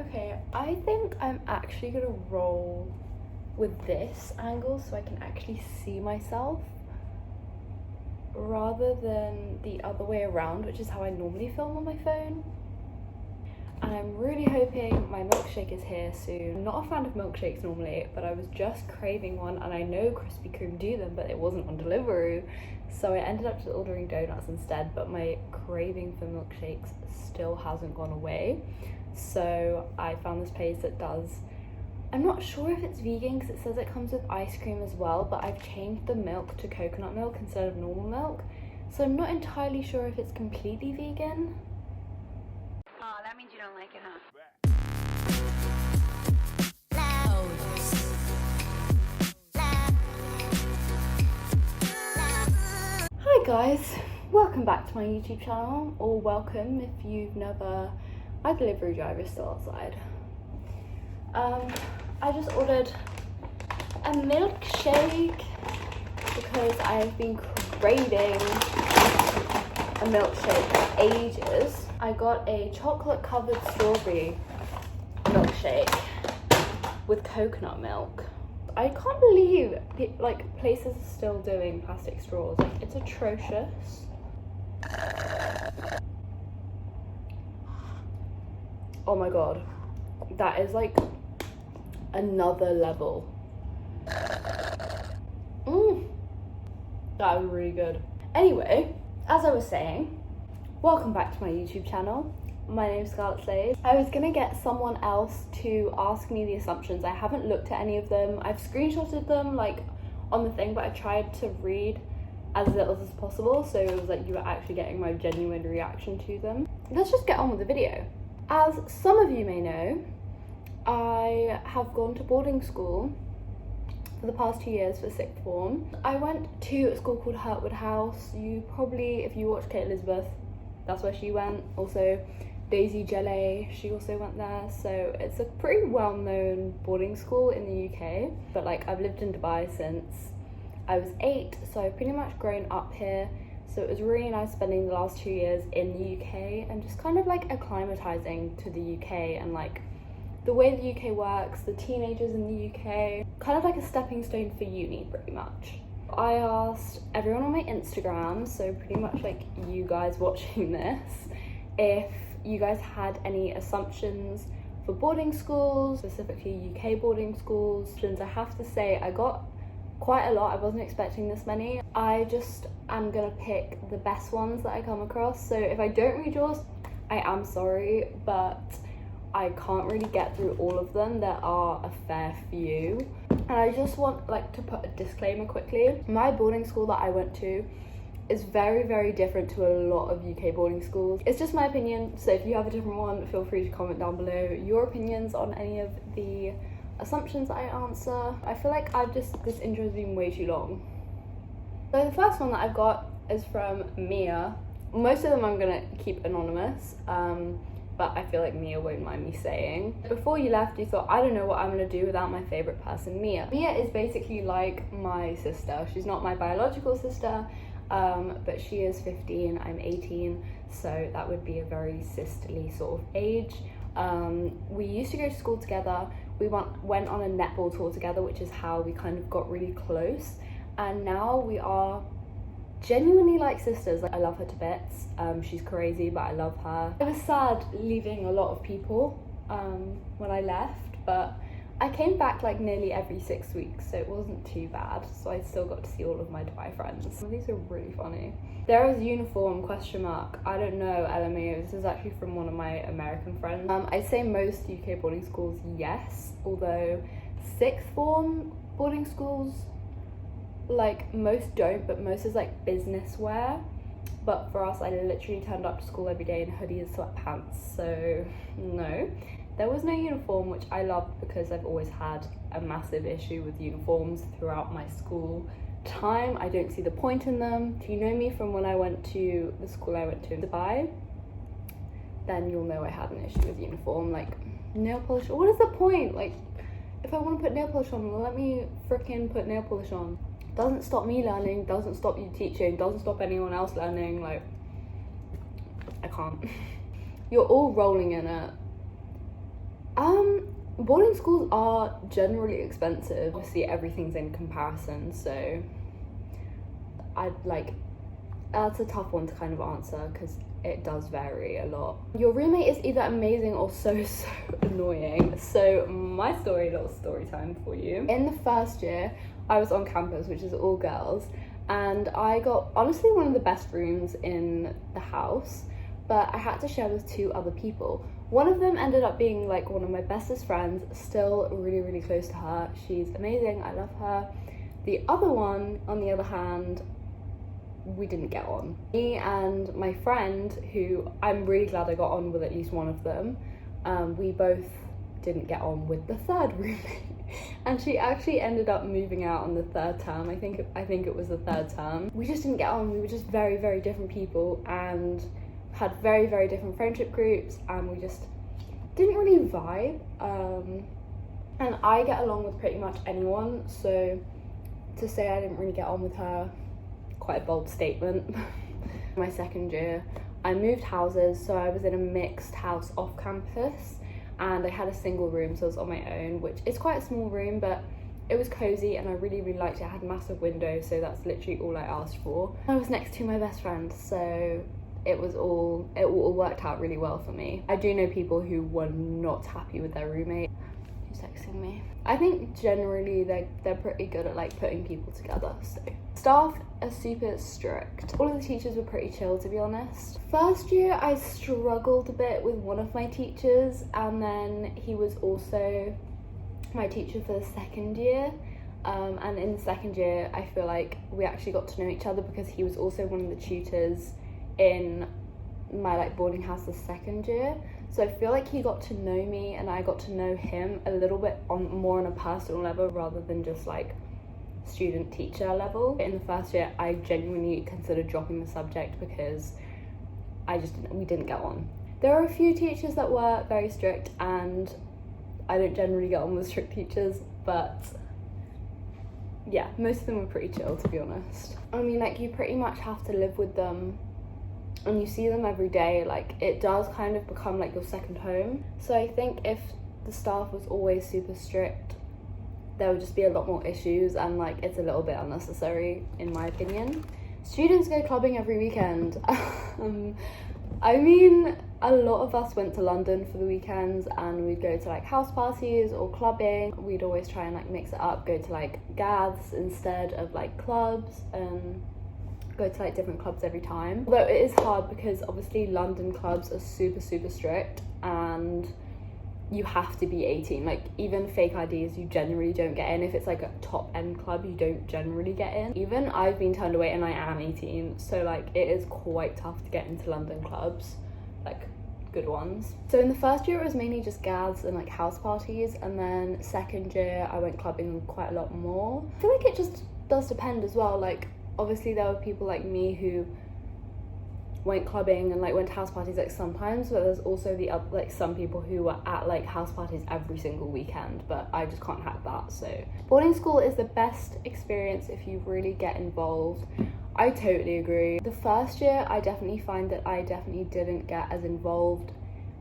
Okay, I think I'm actually gonna roll with this angle so I can actually see myself rather than the other way around, which is how I normally film on my phone. And I'm really hoping my milkshake is here soon. I'm not a fan of milkshakes normally, but I was just craving one, and I know Krispy Kreme do them, but it wasn't on Deliveroo. So I ended up just ordering donuts instead, but my craving for milkshakes still hasn't gone away. So I found this place that does, I'm not sure if it's vegan because it says it comes with ice cream as well, but I've changed the milk to coconut milk instead of normal milk. So I'm not entirely sure if it's completely vegan. Oh, that means you don't like it, huh? Hi guys, welcome back to my YouTube channel, or welcome if you've never, my delivery driver is still outside. I just ordered a milkshake because I've been craving a milkshake for ages. I got a chocolate covered strawberry milkshake with coconut milk. I can't believe places are still doing plastic straws. Like, it's atrocious. Oh my god, that is like another level. That was really good. Anyway, as I was saying, welcome back to my YouTube channel. My name is Scarlett Slade. I was gonna get someone else to ask me the assumptions. I haven't looked at any of them. I've screenshotted them like on the thing, but I tried to read as little as possible, so it was like you were actually getting my genuine reaction to them. Let's just get on with the video. As some of you may know, I have gone to boarding school for the past 2 years for sixth form. I went to a school called Hertwood House. You probably, if you watch Kate Elizabeth, that's where she went. Also, Daisy Jelly, she also went there. So it's a pretty well-known boarding school in the UK. But like, I've lived in Dubai since I was 8, so I've pretty much grown up here. So it was really nice spending the last 2 years in the UK and just kind of like acclimatizing to the UK and like the way the UK works, the teenagers in the UK, kind of like a stepping stone for uni pretty much. I asked everyone on my Instagram, so pretty much like you guys watching this, if you guys had any assumptions for boarding schools, specifically UK boarding schools. And I have to say, I got quite a lot. I wasn't expecting this many. I just am gonna pick the best ones that I come across. So if I don't read yours, I am sorry, but I can't really get through all of them. There are a fair few. And I just want like to put a disclaimer quickly. My boarding school that I went to is very, very different to a lot of UK boarding schools. It's just my opinion, so if you have a different one, feel free to comment down below your opinions on any of the assumptions I answer. I feel like this intro has been way too long. So the first one that I've got is from Mia. Most of them I'm gonna keep anonymous, but I feel like Mia won't mind me saying. Before you left, you thought, I don't know what I'm gonna do without my favorite person, Mia. Mia is basically like my sister. She's not my biological sister, but she is 15, I'm 18, so that would be a very sisterly sort of age. We used to go to school together. We went on a netball tour together, which is how we kind of got really close. And now we are genuinely like sisters. Like, I love her to bits. She's crazy, but I love her. I was sad leaving a lot of people when I left, but I came back like nearly every 6 weeks, so it wasn't too bad. So I still got to see all of my Dubai friends. Some of these are really funny. There is uniform ? I don't know, LMAO. This is actually from one of my American friends. I'd say most UK boarding schools, yes, although sixth form boarding schools, like most don't, but most is like business wear. But for us, I literally turned up to school every day in hoodie and sweatpants, so no. There was no uniform, which I loved because I've always had a massive issue with uniforms throughout my school time. I don't see the point in them. If you know me from when I went to the school I went to in Dubai, then you'll know I had an issue with uniform. Like, nail polish, what is the point? Like, if I want to put nail polish on, let me freaking put nail polish on. Doesn't stop me learning, doesn't stop you teaching, doesn't stop anyone else learning. Like, I can't. You're all rolling in it. Boarding schools are generally expensive. Obviously everything's in comparison, so that's a tough one to kind of answer because it does vary a lot. Your roommate is either amazing or so annoying. So my story, little story time for you. In the first year, I was on campus, which is all girls, and I got honestly one of the best rooms in the house, but I had to share with 2 other people. One of them ended up being like one of my bestest friends, still really, really close to her. She's amazing, I love her. The other one, on the other hand, we didn't get on. Me and my friend, who I'm really glad I got on with at least one of them, we both didn't get on with the third roommate. And she actually ended up moving out on the 3rd term. I think it was the 3rd term. We just didn't get on. We were just very, very different people and had very, very different friendship groups, and we just didn't really vibe. And I get along with pretty much anyone, so to say I didn't really get on with her, quite a bold statement. My second year, I moved houses, so I was in a mixed house off campus, and I had a single room, so I was on my own, which is quite a small room, but it was cozy and I really, really liked it. I had massive windows, so that's literally all I asked for. I was next to my best friend, so it all worked out really well for me. I do know people who were not happy with their roommate. Who's texting me? I think generally they're pretty good at like putting people together. So staff are super strict. All of the teachers were pretty chill, to be honest. First year I struggled a bit with one of my teachers, and then he was also my teacher for the second year. And in the second year I feel like we actually got to know each other because he was also one of the tutors in my like boarding house the second year, so I feel like he got to know me and I got to know him a little bit more on a personal level rather than just like student teacher level. In the first year I genuinely considered dropping the subject because we didn't get on. There are a few teachers that were very strict, and I don't generally get on with strict teachers, but yeah, most of them were pretty chill, to be honest. I mean, like, you pretty much have to live with them and you see them every day. Like, it does kind of become like your second home. So I think if the staff was always super strict, there would just be a lot more issues, and like it's a little bit unnecessary in my opinion. Students go clubbing every weekend. I mean, a lot of us went to London for the weekends and we'd go to like house parties or clubbing. We'd always try and like mix it up, go to like gaths instead of like clubs, and go to like different clubs every time. Although it is hard because obviously London clubs are super, super strict and you have to be 18. Like, even fake IDs you generally don't get in. If it's like a top end club, you don't generally get in. Even I've been turned away and I am 18, so like it is quite tough to get into London clubs, like good ones. So in the first year it was mainly just gaths and like house parties, and then second year I went clubbing quite a lot more. I feel like it just does depend as well. Like, obviously there were people like me who went clubbing and like went to house parties like sometimes, but there's also the like some people who were at like house parties every single weekend, but I just can't hack that. So boarding school is the best experience if you really get involved. I totally agree. The first year I definitely find that I definitely didn't get as involved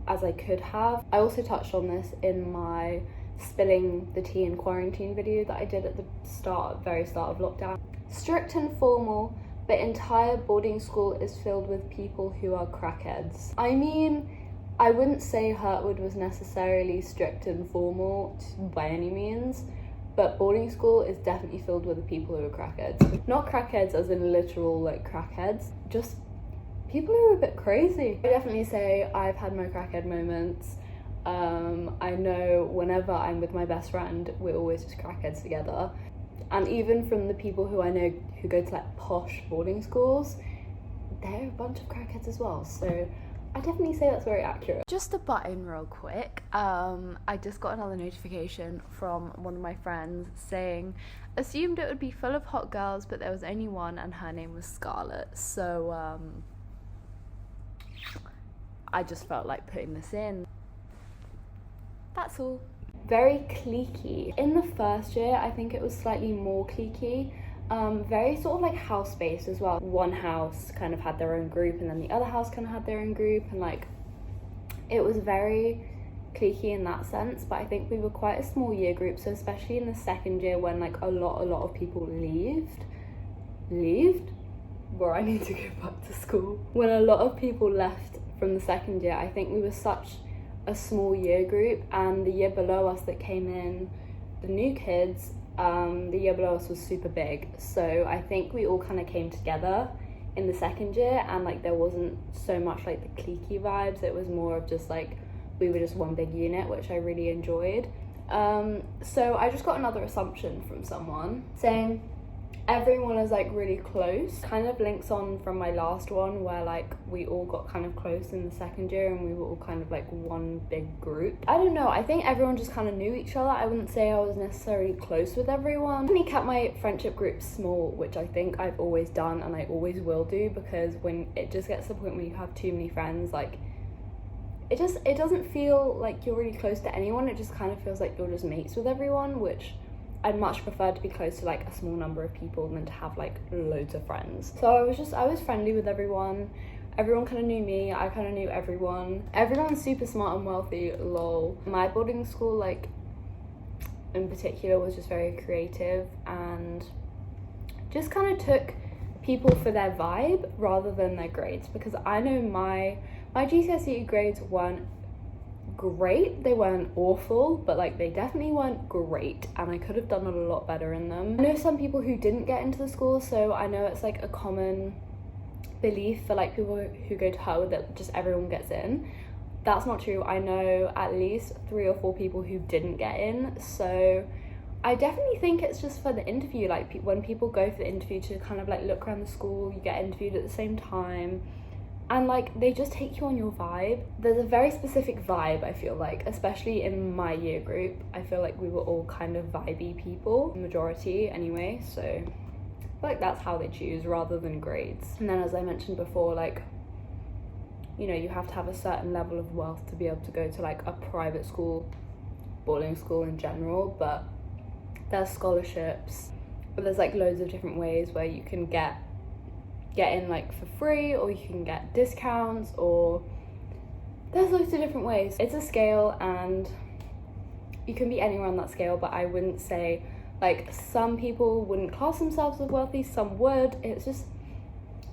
as I could have. I also touched on this in my spilling the tea in quarantine video that I did at the very start of lockdown. Strict and formal, the entire boarding school is filled with people who are crackheads. I mean, I wouldn't say Hurtwood was necessarily strict and formal by any means, but boarding school is definitely filled with the people who are crackheads. Not crackheads as in literal like crackheads, just people who are a bit crazy. I definitely say I've had my crackhead moments. I know whenever I'm with my best friend, we're always just crackheads together. And even from the people who I know who go to like posh boarding schools, they're a bunch of crackheads as well. So I definitely say that's very accurate. Just a button real quick. I just got another notification from one of my friends saying, assumed it would be full of hot girls, but there was only one and her name was Scarlett. So I just felt like putting this in. That's all. Very cliquey. In the first year, I think it was slightly more cliquey. Very sort of like house-based as well. One house kind of had their own group and then the other house kind of had their own group, and like it was very cliquey in that sense, but I think we were quite a small year group, so especially in the second year when like a lot of people left, where I need to go back to school. When a lot of people left from the second year, I think we were such a small year group, and the year below us that came in, the new kids, the year below us was super big, so I think we all kind of came together in the second year, and like there wasn't so much like the cliquey vibes. It was more of just like we were just one big unit, which I really enjoyed. So I just got another assumption from someone saying everyone is like really close. Kind of links on from my last one where like we all got kind of close in the second year and we were all kind of like one big group. I don't know, I think everyone just kind of knew each other. I wouldn't say I was necessarily close with everyone. I only kept my friendship group small, which I think I've always done and I always will do, because when it just gets to the point where you have too many friends, like it doesn't feel like you're really close to anyone. It just kind of feels like you're just mates with everyone, which I'd much prefer to be close to like a small number of people than to have like loads of friends. So I was friendly with everyone. Everyone kind of knew me, I kind of knew everyone. Everyone's super smart and wealthy, lol. My boarding school, like in particular, was just very creative and just kind of took people for their vibe rather than their grades, because I know my GCSE grades weren't great, they weren't awful, but like they definitely weren't great, and I could have done a lot better in them. I know some people who didn't get into the school, so I know it's like a common belief for like people who go to Harvard that just everyone gets in. That's not true. I know at least 3 or 4 people who didn't get in, so I definitely think it's just for the interview. Like when people go for the interview to kind of like look around the school, you get interviewed at the same time, and like they just take you on your vibe. There's a very specific vibe, I feel like, especially in my year group. I feel like we were all kind of vibey people, majority anyway, so I feel like that's how they choose rather than grades. And then as I mentioned before, like, you know, you have to have a certain level of wealth to be able to go to like a private school, boarding school in general, but there's scholarships, but there's like loads of different ways where you can get in like for free, or you can get discounts, or there's loads of different ways. It's a scale and you can be anywhere on that scale, but I wouldn't say like some people wouldn't class themselves as wealthy, some would. It's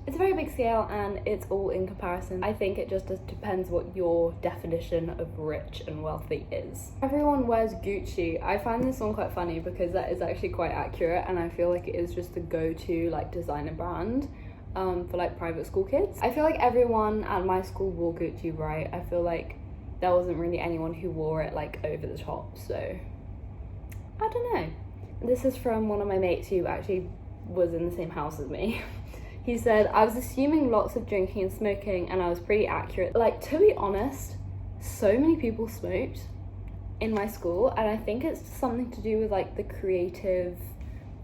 a very big scale and it's all in comparison. I think it just depends what your definition of rich and wealthy is. Everyone wears Gucci. I find this one quite funny because that is actually quite accurate, and I feel like it is just the go-to like designer brand for like private school kids. I feel like everyone at my school wore Gucci, right? I feel like there wasn't really anyone who wore it like over the top, so I don't know. This is from one of my mates who actually was in the same house as me. He said, I was assuming lots of drinking and smoking, and I was pretty accurate. Like, to be honest, so many people smoked in my school, and I think it's something to do with like the creative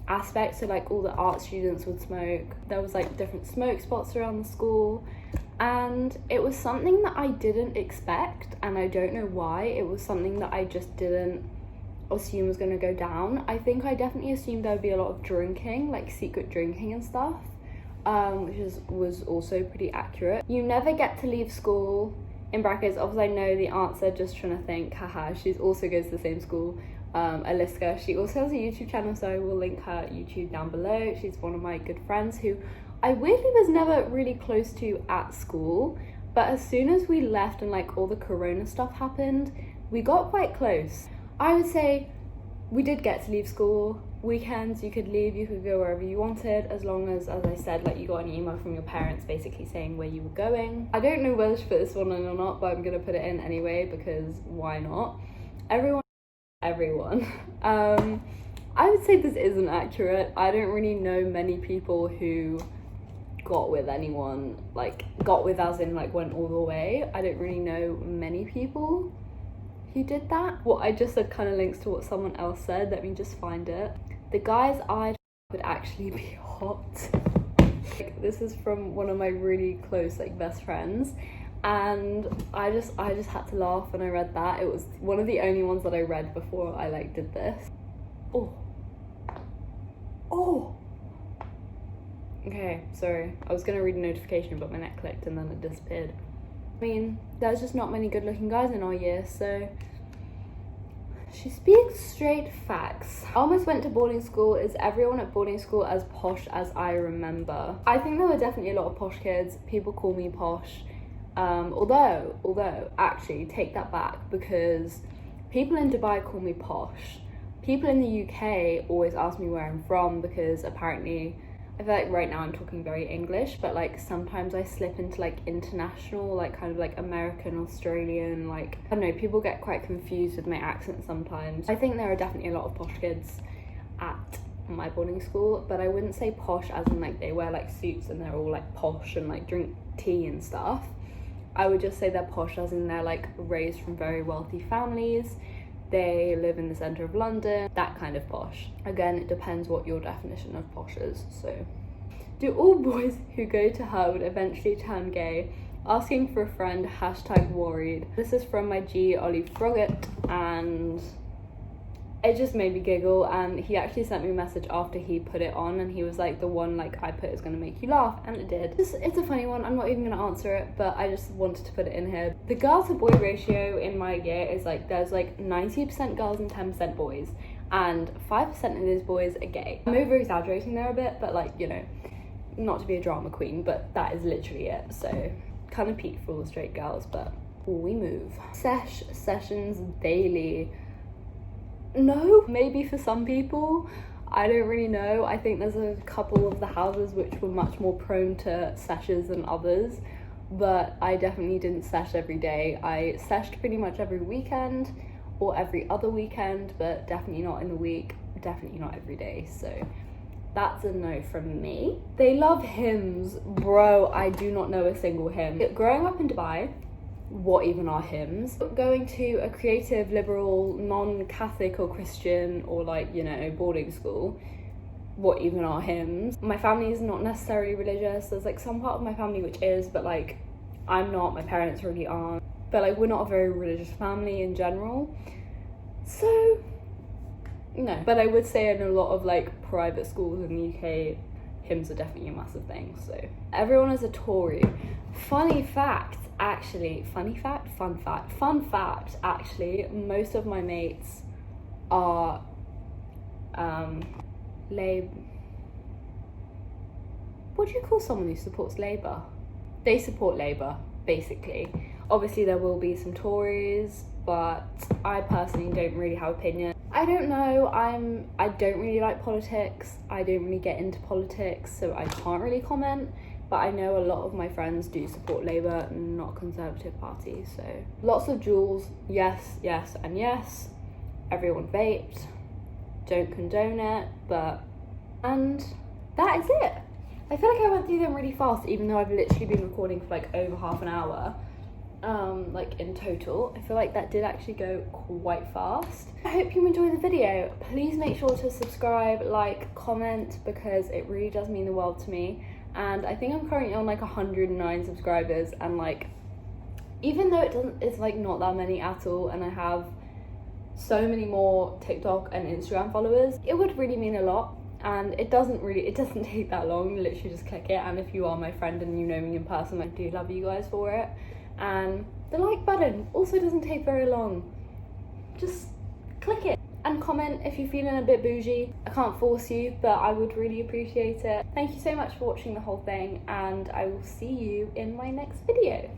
aspect. So like all the art students would smoke. There was like different smoke spots around the school, and it was something that I didn't expect, and I don't know why. It was something that I just didn't assume was going to go down. I think I definitely assumed there would be a lot of drinking, like secret drinking and stuff, which was also pretty accurate. You never get to leave school, in brackets, obviously I know the answer, just trying to think, haha, she also goes to the same school, Eliska. She also has a YouTube channel, so I will link her YouTube down below. She's one of my good friends who I weirdly was never really close to at school, but as soon as we left and like all the corona stuff happened, we got quite close. I would say we did get to leave school. Weekends you could leave, you could go wherever you wanted, as long as I said, like you got an email from your parents basically saying where you were going. I don't know whether to put this one in or not, but I'm gonna put it in anyway because why not? Everyone. I would say this isn't accurate. I don't really know many people who got with anyone, like got with as in like went all the way. I don't really know many people who did that. What I just said kind of links to what someone else said. Let me just find it. The guys I would actually be hot. Like, this is from one of my really close like best friends, and I just had to laugh when I read that. It was one of the only ones that I read before I like did this. Oh. Okay, sorry. I was gonna read a notification, but my neck clicked and then it disappeared. I mean, there's just not many good looking guys in our year, so she speaks straight facts. I almost went to boarding school. Is everyone at boarding school as posh as I remember? I think there were definitely a lot of posh kids. People call me posh. Although, actually, take that back, because people in Dubai call me posh. People in the UK always ask me where I'm from, because apparently, I feel like right now I'm talking very English, but like sometimes I slip into like international, like kind of like American, Australian, like, I don't know, people get quite confused with my accent sometimes. I think there are definitely a lot of posh kids at my boarding school, but I wouldn't say posh as in like they wear like suits and they're all like posh and like drink tea and stuff. I would just say they're posh as in they're like raised from very wealthy families. They live in the centre of London, that kind of posh. Again, it depends what your definition of posh is, so. Do all boys who go to Harvard eventually turn gay? Asking for a friend, #worried. This is from my G, Ollie Froggatt, and it just made me giggle, and he actually sent me a message after he put it on, and he was like, the one like I put is gonna make you laugh, and it did. It's a funny one, I'm not even gonna answer it, but I just wanted to put it in here. The girl to boy ratio in my year is like, there's like 90% girls and 10% boys, and 5% of those boys are gay. I'm over exaggerating there a bit, but like, you know, not to be a drama queen, but that is literally it. So kind of peak for all the straight girls, but we move. Sessions daily. No, maybe for some people, I don't really know. I think there's a couple of the houses which were much more prone to sessions than others, but I definitely didn't sesh every day. I seshed pretty much every weekend or every other weekend, but definitely not in the week, definitely not every day, so that's a no from me. They love hymns. Bro, I do not know a single hymn. Growing up in Dubai, what even are hymns? Going to a creative, liberal, non-Catholic or Christian or like, you know, boarding school, what even are hymns? My family is not necessarily religious. There's like some part of my family which is, but like I'm not, my parents really aren't. But like we're not a very religious family in general. So, no. But I would say in a lot of like private schools in the UK, hymns are definitely a massive thing, so. Everyone is a Tory. Fun fact, actually, most of my mates are what do you call someone who supports Labour? They support Labour, basically. Obviously there will be some Tories, but I personally don't really have opinion. I don't know, I don't really like politics. I don't really get into politics, so I can't really comment. But I know a lot of my friends do support Labour, not Conservative Party, so. Lots of jewels, yes, yes, and yes. Everyone vaped, don't condone it, but, and that is it. I feel like I went through them really fast, even though I've literally been recording for like over half an hour. Like in total. I feel like that did actually go quite fast. I hope you enjoyed the video. Please make sure to subscribe, like, comment, because it really does mean the world to me. And I think I'm currently on like 109 subscribers, and like, even though it's like not that many at all, and I have so many more TikTok and Instagram followers, it would really mean a lot. And it doesn't take that long. You literally just click it, and if you are my friend and you know me in person, I do love you guys for it. And the like button also doesn't take very long. Just click it and comment if you're feeling a bit bougie. I can't force you, but I would really appreciate it. Thank you so much for watching the whole thing, and I will see you in my next video.